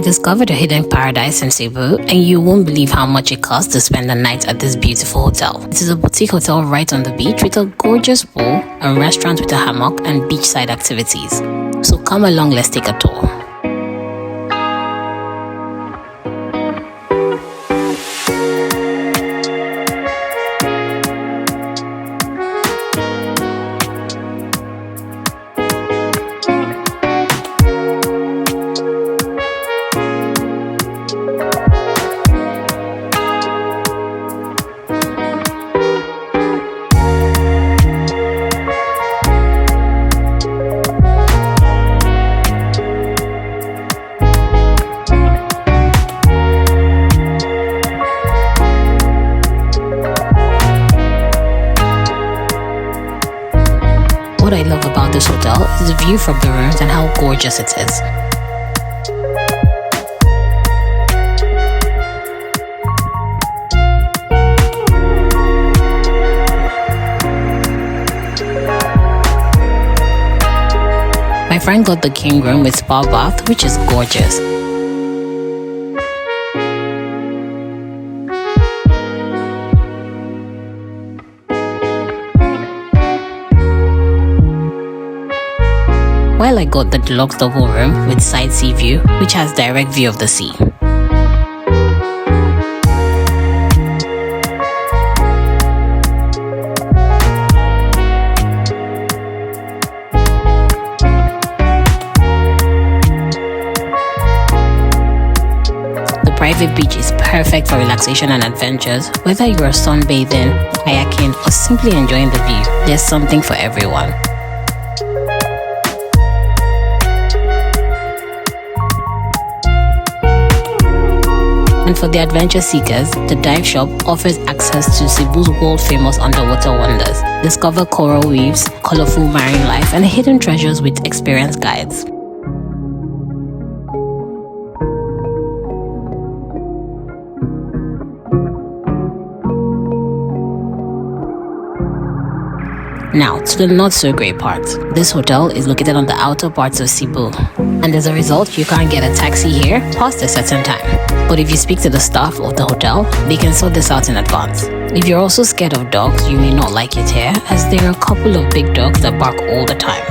discovered a hidden paradise in Cebu, and you won't believe how much it costs to spend the night at this beautiful hotel. It is a boutique hotel right on the beach with a gorgeous pool, a restaurant with a hammock, and beachside activities. So come along, let's take a tour. What I love about this hotel is the view from the rooms and how gorgeous it is. My friend got the king room with spa bath, which is gorgeous. While I got the deluxe double room with side sea view, which has direct view of the sea. The private beach is perfect for relaxation and adventures, whether you are sunbathing, kayaking, or simply enjoying the view. There's something for everyone. And for the adventure seekers, the dive shop offers access to Cebu's world-famous underwater wonders. Discover coral reefs, colorful marine life, and hidden treasures with experienced guides. Now, to the not-so-great part. This hotel is located on the outer parts of Cebu, and as a result, you can't get a taxi here past a certain time. But if you speak to the staff of the hotel, they can sort this out in advance. If you're also scared of dogs, you may not like it here, as there are a couple of big dogs that bark all the time.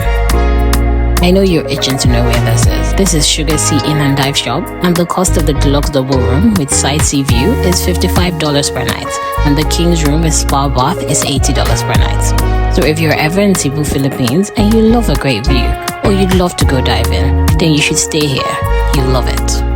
I know you're itching to know where this is. This is Sugar Sea Inn and Dive Shop, and the cost of the deluxe double room with side sea view is $55 per night, and the king's room with spa bath is $80 per night. So if you're ever in Cebu, Philippines, and you love a great view, or you'd love to go diving, then you should stay here. You'll love it.